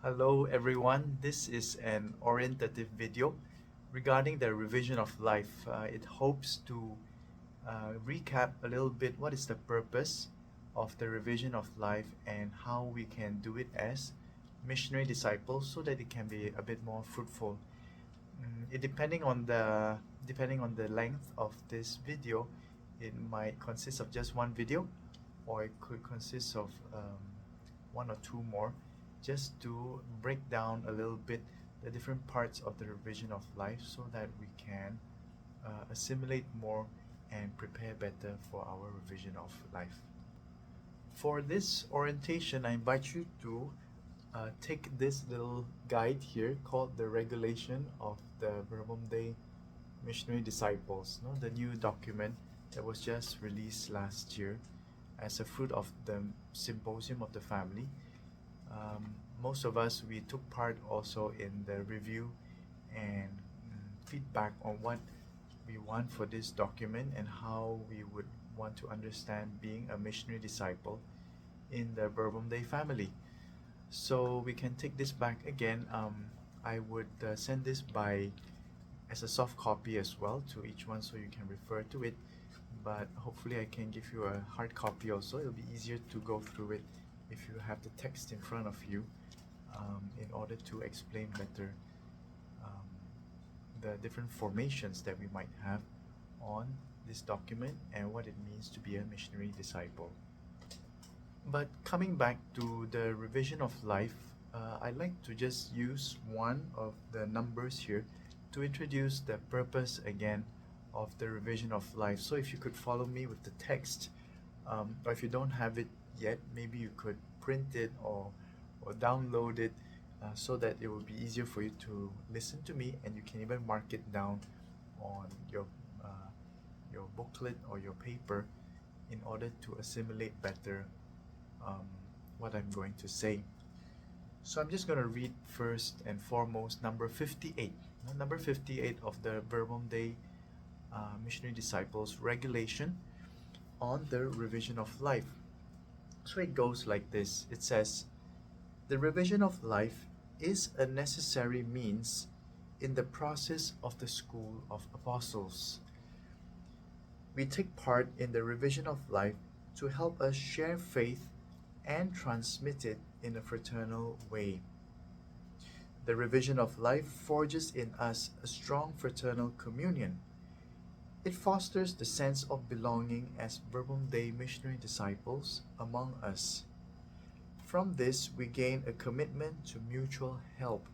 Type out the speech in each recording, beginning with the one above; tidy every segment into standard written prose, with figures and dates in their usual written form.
Hello everyone, this is an orientative video regarding the revision of life. It hopes to recap a little bit what is the purpose of the revision of life and how we can do it as missionary disciples so that it can be a bit more fruitful. Depending on the length of this video, it might consist of just one video, or it could consist of one or two more, just to break down a little bit the different parts of the revision of life so that we can assimilate more and prepare better for our revision of life. For this orientation, I invite you to take this little guide here called the Regulation of the VDei Missionary Disciples, the new document that was just released last year as a fruit of the Symposium of the Family. Most of us, we took part also in the review and feedback on what we want for this document and how we would want to understand being a missionary disciple in the VDei family. So we can take this back again. I would send this as a soft copy as well to each one so you can refer to it, but hopefully I can give you a hard copy also. It'll be easier to go through it if you have the text in front of you, in order to explain better the different formations that we might have on this document and what it means to be a missionary disciple. But coming back to the revision of life, I'd like to just use one of the numbers here to introduce the purpose again of the revision of life. So if you could follow me with the text, or if you don't have it yet, maybe you could print it or download it so that it will be easier for you to listen to me, and you can even mark it down on your booklet or your paper in order to assimilate better what I'm going to say. So I'm just going to read first and foremost number 58. Number 58 of the VDei Missionary Disciples Regulation on the Revision of Life. So it goes like this. It says, "The revision of life is a necessary means in the process of the School of Apostles. We take part in the revision of life to help us share faith and transmit it in a fraternal way. The revision of life forges in us a strong fraternal communion. It fosters the sense of belonging as VDei missionary disciples among us. From this, we gain a commitment to mutual help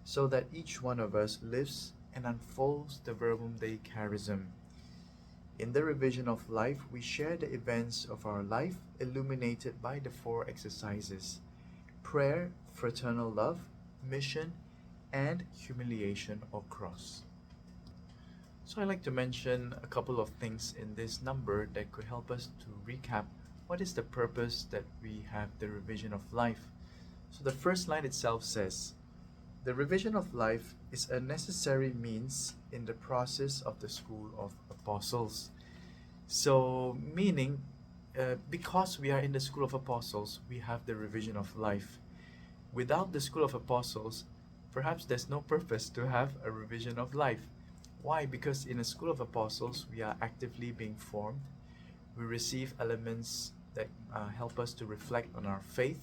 so that each one of us lives and unfolds the VDei charism. In the revision of life, we share the events of our life illuminated by the four exercises: prayer, fraternal love, mission, and humiliation or cross." So I'd like to mention a couple of things in this number that could help us to recap what is the purpose that we have the revision of life. So the first line itself says, "The revision of life is a necessary means in the process of the School of Apostles." So meaning, because we are in the School of Apostles, we have the revision of life. Without the School of Apostles, perhaps there's no purpose to have a revision of life. Why? Because in the School of Apostles, we are actively being formed. We receive elements that help us to reflect on our faith.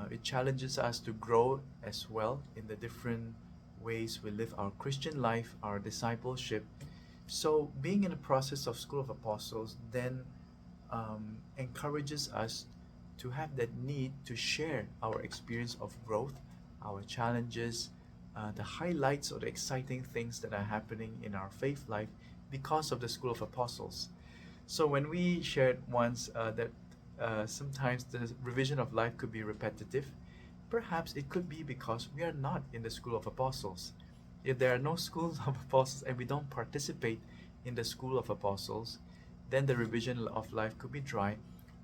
It challenges us to grow as well in the different ways we live our Christian life, our discipleship. So being in the process of School of Apostles then encourages us to have that need to share our experience of growth, our challenges, the highlights or the exciting things that are happening in our faith life because of the School of Apostles. So when we shared once that sometimes the revision of life could be repetitive, perhaps it could be because we are not in the School of Apostles. If there are no schools of apostles and we don't participate in the School of Apostles, then the revision of life could be dry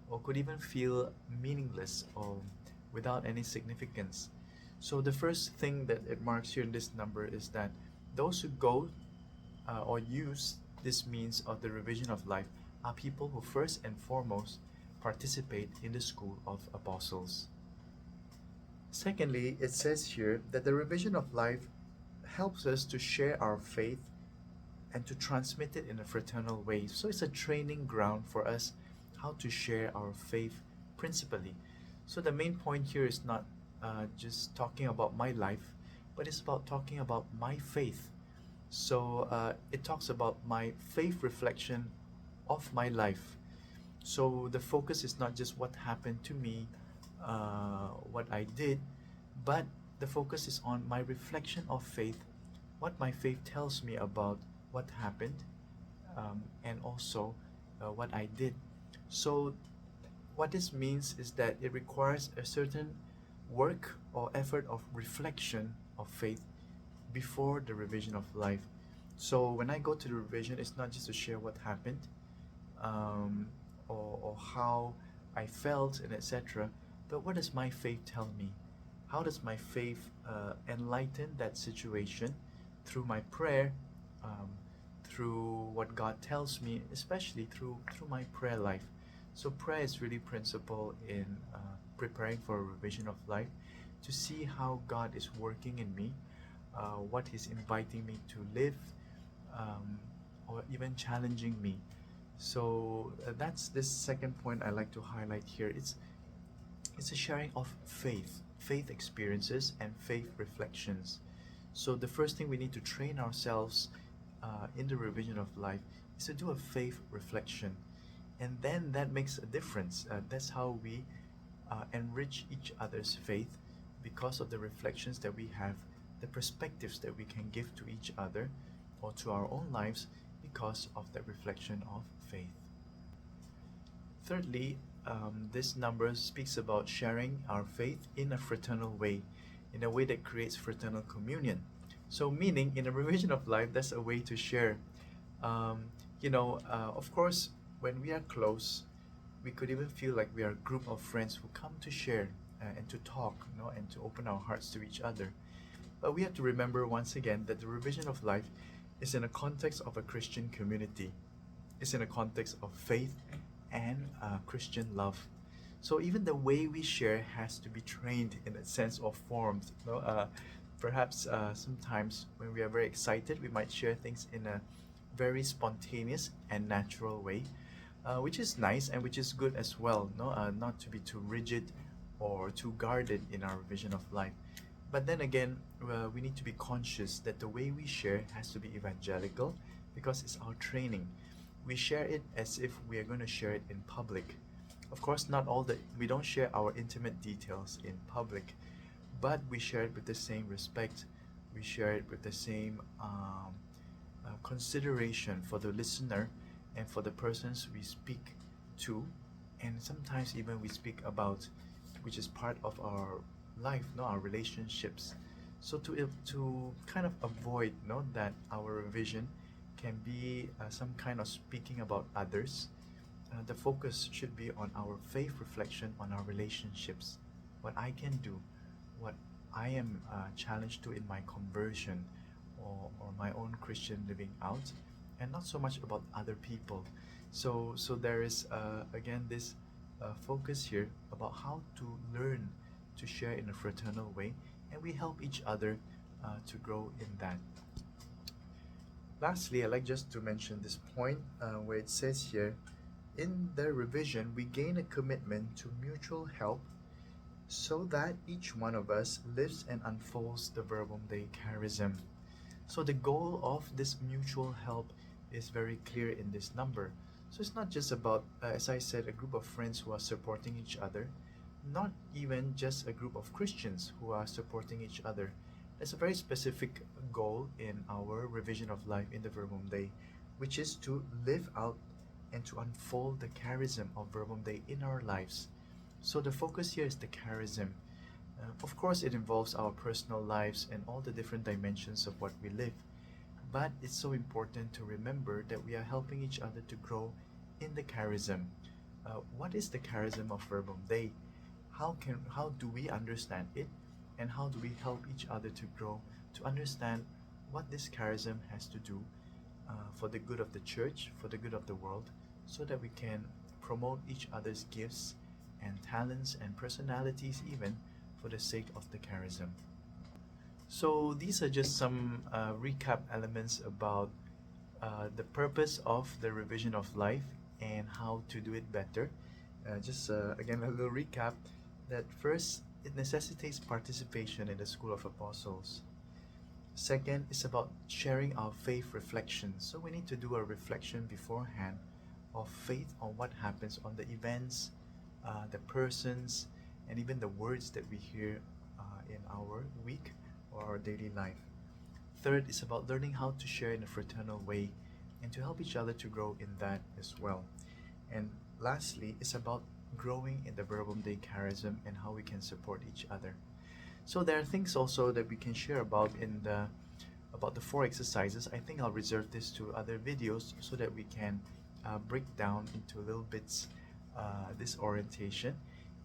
or could even feel meaningless or without any significance. So the first thing that it marks here in this number is that those who go or use this means of the revision of life are people who first and foremost participate in the School of Apostles. Secondly, it says here that the revision of life helps us to share our faith and to transmit it in a fraternal way. So it's a training ground for us how to share our faith principally. So the main point here is not just talking about my life, but it's about talking about my faith. So it talks about my faith reflection of my life. So the focus is not just what happened to me, what I did, but the focus is on my reflection of faith, what my faith tells me about what happened, and also what I did. So what this means is that it requires a certain work or effort of reflection of faith before the revision of life. So when I go to the revision, it's not just to share what happened, um, or how I felt and etc. But what does my faith tell me? How does my faith enlighten that situation through my prayer, um, through what God tells me, especially through my prayer life. So prayer is really principal in preparing for a revision of life, to see how God is working in me, what He's inviting me to live, um, or even challenging me. So that's this second point I like to highlight here. It's a sharing of faith experiences and faith reflections. So the first thing we need to train ourselves in the revision of life is to do a faith reflection, and then that makes a difference. That's how we enrich each other's faith, because of the reflections that we have, the perspectives that we can give to each other or to our own lives because of that reflection of faith. Thirdly, this number speaks about sharing our faith in a fraternal way, in a way that creates fraternal communion. So, meaning in a revision of life, that's a way to share. Um, of course, when we are close, we could even feel like we are a group of friends who come to share and to talk, and to open our hearts to each other. But we have to remember once again that the revision of life is in a context of a Christian community. It's in a context of faith and Christian love. So even the way we share has to be trained in a sense or formed. Perhaps sometimes when we are very excited, we might share things in a very spontaneous and natural way, which is nice and which is good as well. No, not to be too rigid or too guarded in our vision of life. But then again, we need to be conscious that the way we share has to be evangelical, because it's our training. We share it as if we are going to share it in public. Of course, not all the we don't share our intimate details in public, but we share it with the same respect. We share it with the same consideration for the listener and for the persons we speak to, and sometimes even we speak about, which is part of our life, no, our relationships. So to kind of avoid, no, that our revision can be some kind of speaking about others, the focus should be on our faith reflection, on our relationships, what I can do, what I am challenged to in my conversion, or my own Christian living out, and not so much about other people. So there is again this focus here about how to learn to share in a fraternal way, and we help each other to grow in that. Lastly, I'd like just to mention this point where it says here, in the revision, we gain a commitment to mutual help so that each one of us lives and unfolds the Verbum Dei charism. So the goal of this mutual help is very clear in this number. So it's not just about, as I said, a group of friends who are supporting each other, not even just a group of Christians who are supporting each other. There's a very specific goal in our revision of life in the Verbum Dei, which is to live out and to unfold the charism of Verbum Dei in our lives. So the focus here is the charism. Of course, it involves our personal lives and all the different dimensions of what we live. But it's so important to remember that we are helping each other to grow in the charism. What is the charism of Verbum Dei? How do we understand it, and how do we help each other to grow, to understand what this charism has to do for the good of the church, for the good of the world, so that we can promote each other's gifts and talents and personalities even for the sake of the charism. So these are just some recap elements about the purpose of the revision of life and how to do it better. Just again, a little recap that first, it necessitates participation in the School of Apostles. Second is about sharing our faith reflections. So we need to do a reflection beforehand of faith on what happens on the events, the persons, and even the words that we hear in our week or our daily life. Third is about learning how to share in a fraternal way and to help each other to grow in that as well. And lastly, it's about growing in the VDei charism and how we can support each other. So there are things also that we can share about the 4 exercises. I think I'll reserve this to other videos so that we can break down into little bits this orientation,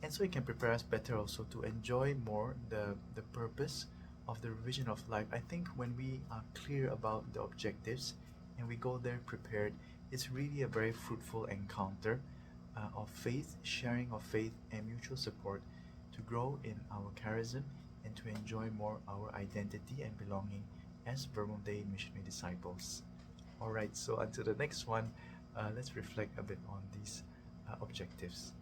and so it can prepare us better also to enjoy more the purpose of the revision of life. I think when we are clear about the objectives and we go there prepared, it's really a very fruitful encounter of faith, sharing of faith, and mutual support to grow in our charism and to enjoy more our identity and belonging as VDei missionary disciples. Alright, so until the next one, let's reflect a bit on these objectives.